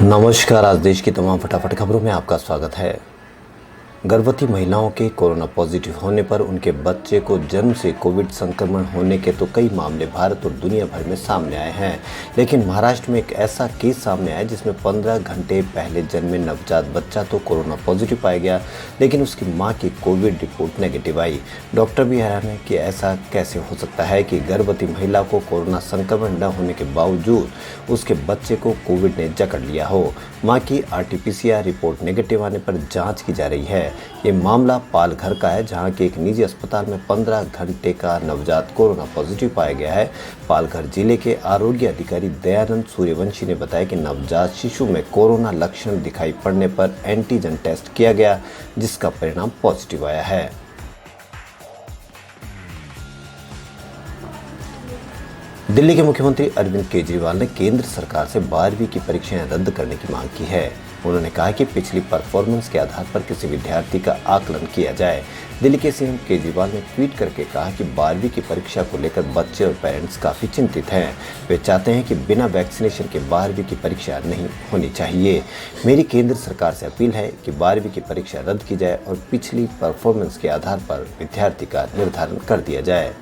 नमस्कार। आज देश की तमाम फटाफट खबरों में आपका स्वागत है। गर्भवती महिलाओं के कोरोना पॉजिटिव होने पर उनके बच्चे को जन्म से कोविड संक्रमण होने के तो कई मामले भारत और दुनिया भर में सामने आए हैं, लेकिन महाराष्ट्र में एक ऐसा केस सामने आया जिसमें 15 घंटे पहले जन्मे नवजात बच्चा तो कोरोना पॉजिटिव पाया गया, लेकिन उसकी मां की कोविड रिपोर्ट नेगेटिव आई। डॉक्टर भी हैरान है कि ऐसा कैसे हो सकता है कि गर्भवती महिला को कोरोना संक्रमण न होने के बावजूद उसके बच्चे को कोविड ने जकड़ लिया हो। मां की RT-PCR रिपोर्ट नेगेटिव आने पर जांच की जा रही है। ये मामला पालघर का है, जहां के एक निजी अस्पताल में 15 घंटे का नवजात कोरोना पॉजिटिव पाया गया है। पालघर जिले के आरोग्य अधिकारी दयानंद सूर्यवंशी ने बताया कि नवजात शिशु में कोरोना लक्षण दिखाई पड़ने पर एंटीजन टेस्ट किया गया, जिसका परिणाम पॉजिटिव आया है। दिल्ली के मुख्यमंत्री अरविंद केजरीवाल ने केंद्र सरकार से 12वीं की परीक्षाएं रद्द करने की मांग की है। उन्होंने कहा कि पिछली परफॉर्मेंस के आधार पर किसी विद्यार्थी का आकलन किया जाए। दिल्ली के सीएम केजरीवाल ने ट्वीट करके कहा कि 12वीं की परीक्षा को लेकर बच्चे और पेरेंट्स काफ़ी चिंतित हैं। वे चाहते हैं कि बिना वैक्सीनेशन के 12वीं की परीक्षा नहीं होनी चाहिए। मेरी केंद्र सरकार से अपील है कि 12वीं की परीक्षा रद्द की जाए और पिछली परफॉर्मेंस के आधार पर विद्यार्थी का निर्धारण कर दिया जाए।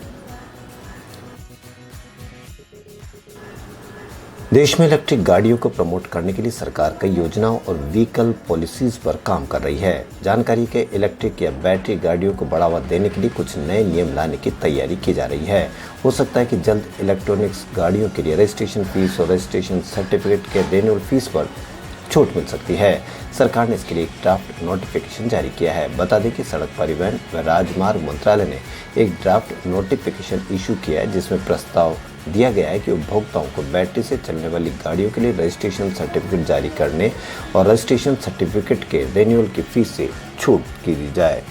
देश में इलेक्ट्रिक गाड़ियों को प्रमोट करने के लिए सरकार कई योजनाओं और व्हीकल पॉलिसीज पर काम कर रही है। जानकारी के इलेक्ट्रिक या बैटरी गाड़ियों को बढ़ावा देने के लिए कुछ नए नियम लाने की तैयारी की जा रही है। हो सकता है कि जल्द इलेक्ट्रॉनिक्स गाड़ियों के लिए रजिस्ट्रेशन फीस और रजिस्ट्रेशन सर्टिफिकेट के रिन्यूअल फीस पर छूट मिल सकती है। सरकार ने इसके लिए एक ड्राफ्ट नोटिफिकेशन जारी किया है। बता दें कि सड़क परिवहन व राजमार्ग मंत्रालय ने एक ड्राफ्ट नोटिफिकेशन इशू किया है, जिसमें प्रस्ताव दिया गया है कि उपभोक्ताओं को बैटरी से चलने वाली गाड़ियों के लिए रजिस्ट्रेशन सर्टिफिकेट जारी करने और रजिस्ट्रेशन सर्टिफिकेट के रिन्यूअल की फीस से छूट दी जाए।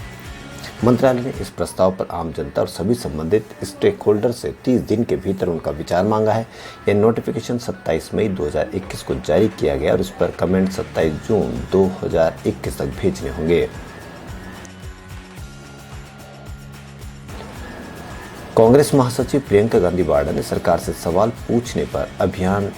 मंत्रालय ने इस प्रस्ताव पर आम जनता और सभी संबंधित स्टेक होल्डर से 30 दिन के भीतर उनका विचार मांगा है। यह नोटिफिकेशन 27 मई 2021 को जारी किया गया और इस पर कमेंट 27 जून 2021 तक भेजने होंगे। कांग्रेस महासचिव प्रियंका गांधी वाड्रा ने सरकार से सवाल पूछने पर अभियान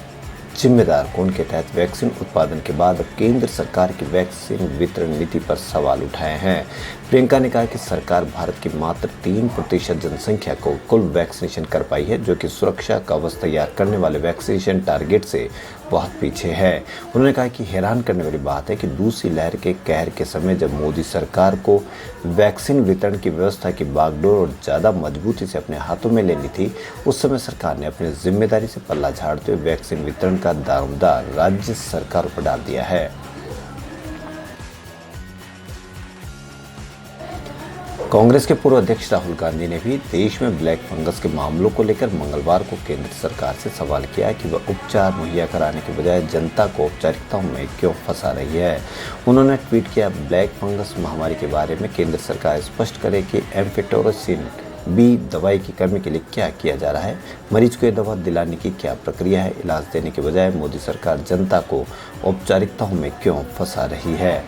जिम्मेदार कौन के तहत वैक्सीन उत्पादन के बाद केंद्र सरकार की वैक्सीन वितरण नीति पर सवाल उठाए हैं। प्रियंका ने कहा कि सरकार भारत की मात्र 3% जनसंख्या को कुल वैक्सीनेशन कर पाई है, जो कि सुरक्षा कवच तैयार करने वाले वैक्सीनेशन टारगेट से बहुत पीछे है। उन्होंने कहा कि हैरान करने वाली बात है कि दूसरी लहर के कहर के समय जब मोदी सरकार को वैक्सीन वितरण की व्यवस्था की बागडोर और ज़्यादा मजबूती से अपने हाथों में लेनी थी, उस समय सरकार ने अपनी जिम्मेदारी से पल्ला झाड़ते हुए वैक्सीन वितरण का दारोमदार राज्य सरकार पर डाल दिया है। कांग्रेस के पूर्व अध्यक्ष राहुल गांधी ने भी देश में ब्लैक फंगस के मामलों को लेकर मंगलवार को केंद्र सरकार से सवाल किया कि वह उपचार मुहैया कराने के बजाय जनता को औपचारिकताओं में क्यों फंसा रही है। उन्होंने ट्वीट किया, ब्लैक फंगस महामारी के बारे में केंद्र सरकार स्पष्ट करे कि एम्फिटोरिसिन बी दवाई की कमी के लिए क्या किया जा रहा है, मरीज को यह दवा दिलाने की क्या प्रक्रिया है। इलाज देने के बजाय मोदी सरकार जनता को औपचारिकताओं में क्यों फंसा रही है।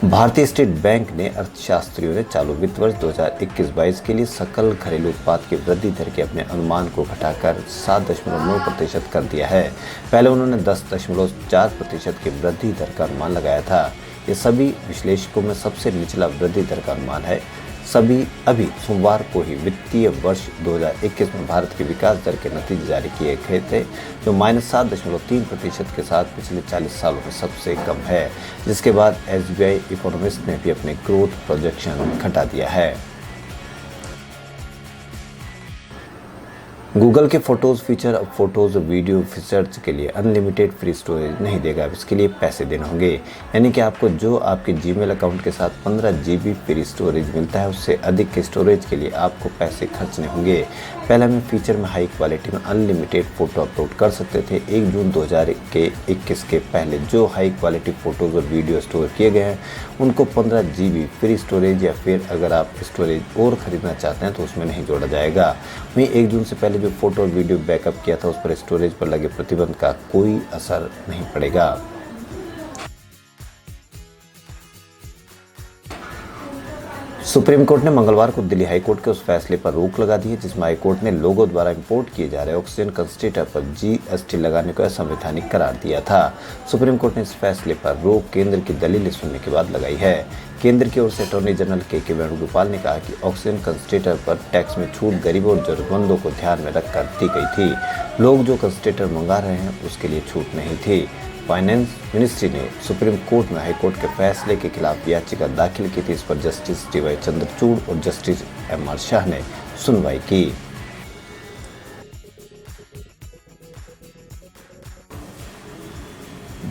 भारतीय स्टेट बैंक ने अर्थशास्त्रियों ने चालू वित्त वर्ष 2021-22 के लिए सकल घरेलू उत्पाद की वृद्धि दर के अपने अनुमान को घटाकर 7.9% कर दिया है। पहले उन्होंने 10.4% की वृद्धि दर का अनुमान लगाया था। ये सभी विश्लेषकों में सबसे निचला वृद्धि दर का अनुमान है। सभी अभी सोमवार को ही वित्तीय वर्ष 2021 में भारत के विकास दर के नतीजे जारी किए गए थे, जो -7.3% के साथ पिछले 40 सालों में सबसे कम है, जिसके बाद SBI इकोनॉमिस्ट ने भी अपने ग्रोथ प्रोजेक्शन घटा दिया है। गूगल के फोटोज़ फीचर अब फोटोज़ और वीडियो फीचर्स के लिए अनलिमिटेड फ्री स्टोरेज नहीं देगा। इसके लिए पैसे देने होंगे, यानी कि आपको जो आपके जीमेल अकाउंट के साथ 15 GB फ्री स्टोरेज मिलता है, उससे अधिक के स्टोरेज के लिए आपको पैसे खर्चने होंगे। पहले हम फीचर में हाई क्वालिटी में अनलिमिटेड फ़ोटो अपलोड कर सकते थे। 1 जून 2021 के पहले जो हाई क्वालिटी फ़ोटोज़ और वीडियो स्टोर किए गए हैं, उनको 15 GB फ्री स्टोरेज या फिर अगर आप स्टोरेज और ख़रीदना चाहते हैं तो उसमें नहीं जोड़ा जाएगा। वहीं 1 जून से पहले जो फ़ोटो और वीडियो बैकअप किया था, उस पर स्टोरेज पर लगे प्रतिबंध का कोई असर नहीं पड़ेगा। सुप्रीम कोर्ट ने मंगलवार को दिल्ली हाईकोर्ट के उस फैसले पर रोक लगा दी है जिसमें हाईकोर्ट ने लोगों द्वारा इंपोर्ट किए जा रहे ऑक्सीजन कंसंट्रेटर पर जीएसटी लगाने को असंवैधानिक करार दिया था। सुप्रीम कोर्ट ने इस फैसले पर रोक केंद्र की दलीलें सुनने के बाद लगाई है। केंद्र की ओर से अटॉर्नी जनरल के वेणुगोपाल ने कहा कि ऑक्सीजन कंसंट्रेटर पर टैक्स में छूट गरीबों और जरूरतमंदों को ध्यान में रखकर दी गई थी। लोग जो कंसंट्रेटर मंगा रहे हैं उसके लिए छूट नहीं थी। फाइनेंस मिनिस्ट्री ने सुप्रीम कोर्ट में हाईकोर्ट के फैसले के खिलाफ याचिका दाखिल की थी। इस पर जस्टिस डी.वाई. चंद्रचूड़ और जस्टिस एम.आर. शाह ने सुनवाई की।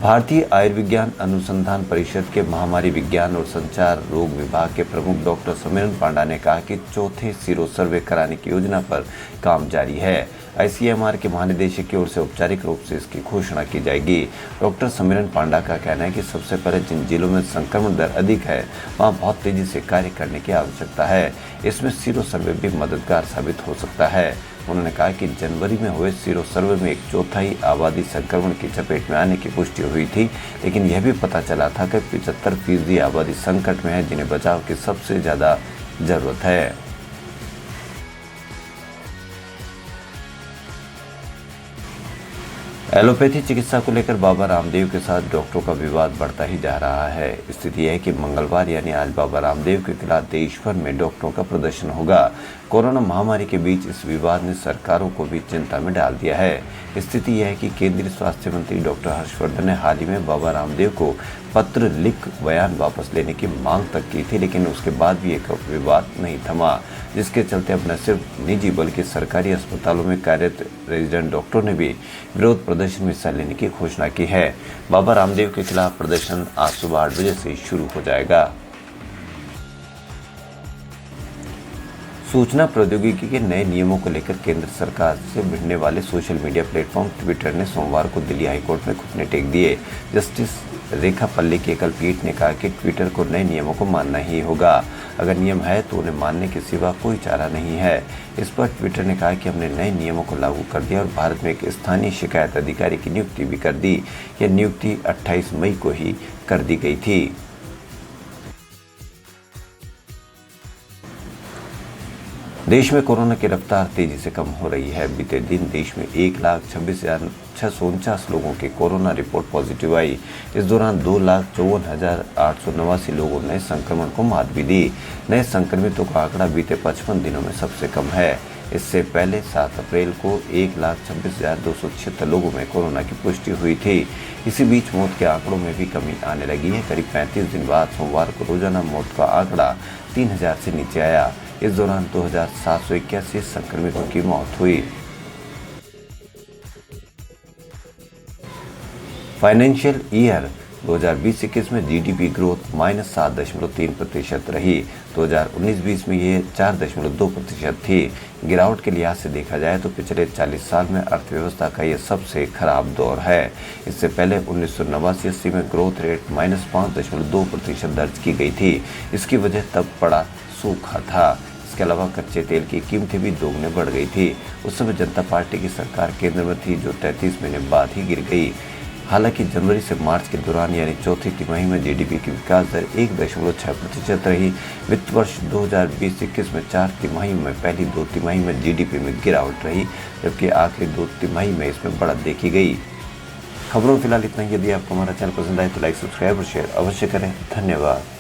भारतीय आयुर्विज्ञान अनुसंधान परिषद के महामारी विज्ञान और संचार रोग विभाग के प्रमुख डॉक्टर समिरन पांडा ने कहा कि चौथे सीरो सर्वे कराने की योजना पर काम जारी है। आईसीएमआर के महानिदेशक की ओर से औपचारिक रूप से इसकी घोषणा की जाएगी। डॉक्टर समिरन पांडा का कहना है कि सबसे पहले जिन जिलों में संक्रमण दर अधिक है वहां बहुत तेजी से कार्य करने की आवश्यकता है। इसमें सीरो सर्वे भी मददगार साबित हो सकता है। उन्होंने कहा कि जनवरी में हुए सीरो सर्वे में 1/4 आबादी संक्रमण की चपेट में आने की पुष्टि हुई थी, लेकिन यह भी पता चला था कि 75% आबादी संकट में है जिन्हें बचाव की सबसे ज्यादा जरूरत है। एलोपैथी चिकित्सा को लेकर बाबा रामदेव के साथ डॉक्टरों का विवाद बढ़ता ही जा रहा है। स्थिति यह है कि मंगलवार यानी आज बाबा रामदेव के खिलाफ देश भर में डॉक्टरों का प्रदर्शन होगा। कोरोना महामारी के बीच इस विवाद ने सरकारों को भी चिंता में डाल दिया है। स्थिति यह है कि केंद्रीय स्वास्थ्य मंत्री डॉक्टर हर्षवर्धन ने हाल ही में बाबा रामदेव को पत्र लिख बयान वापस लेने की मांग तक की थी, लेकिन उसके बाद भी एक विवाद नहीं थमा, जिसके चलते अब न सिर्फ निजी बल्कि सरकारी अस्पतालों में कार्यरत रेजिडेंट डॉक्टरों ने भी विरोध प्रदर्शन में हिस्सा लेने की घोषणा की है। बाबा रामदेव के खिलाफ प्रदर्शन आज सुबह 8 बजे से शुरू हो जाएगा। सूचना प्रौद्योगिकी के नए नियमों को लेकर केंद्र सरकार से भिड़ने वाले सोशल मीडिया प्लेटफॉर्म ट्विटर ने सोमवार को दिल्ली हाईकोर्ट में घुटने टेक दिए। जस्टिस रेखा पल्ली की एकल पीठ ने कहा कि ट्विटर को नए नियमों को मानना ही होगा। अगर नियम है तो उन्हें मानने के सिवा कोई चारा नहीं है। इस पर ट्विटर ने कहा कि हमने नए नियमों को लागू कर दिया और भारत में एक स्थानीय शिकायत अधिकारी की नियुक्ति भी कर दी। यह नियुक्ति 28 मई को ही कर दी गई थी। देश में कोरोना की रफ्तार तेजी से कम हो रही है। बीते दिन देश में 1,26,649 लोगों की कोरोना रिपोर्ट पॉजिटिव आई। इस दौरान 2,54,889 लोगों ने संक्रमण को मात भी दी। नए संक्रमितों का आंकड़ा बीते 55 दिनों में सबसे कम है। इससे पहले 7 अप्रैल को 1,26,276 लोगों में कोरोना की पुष्टि हुई थी। इसी बीच मौत के आंकड़ों में भी कमी आने लगी है। करीब 35 दिन बाद सोमवार को रोजाना मौत का आंकड़ा 3,000 से नीचे आया। इस दौरान 2,781 संक्रमितों की मौत हुई। फाइनेंशियल ईयर 2020-21 में जीडीपी ग्रोथ -7.3% रही। 2019-20 में ये 4.2% थी। गिरावट के लिहाज से देखा जाए तो पिछले 40 साल में अर्थव्यवस्था का यह सबसे खराब दौर है। इससे पहले 1989-80 में ग्रोथ रेट -5.2% दर्ज की गई थी। इसकी वजह तब बड़ा सूखा था। इसके अलावा कच्चे तेल की कीमतें भी दोगुने बढ़ गई थी। उस समय जनता पार्टी की सरकार केंद्र में थी जो 33 महीने बाद ही गिर गई। हालांकि जनवरी से मार्च के दौरान यानी चौथी तिमाही में जीडीपी की विकास दर 1.6% रही। वित्त वर्ष 2020-21 में 4 तिमाही में पहली 2 तिमाही में जीडीपी में गिरावट रही, जबकि आखिरी 2 तिमाही में इसमें बढ़त देखी गई। खबरों फिलहाल इतना ही। यदि आपको हमारा चैनल पसंद आए तो लाइक, सब्सक्राइब और शेयर अवश्य करें। धन्यवाद।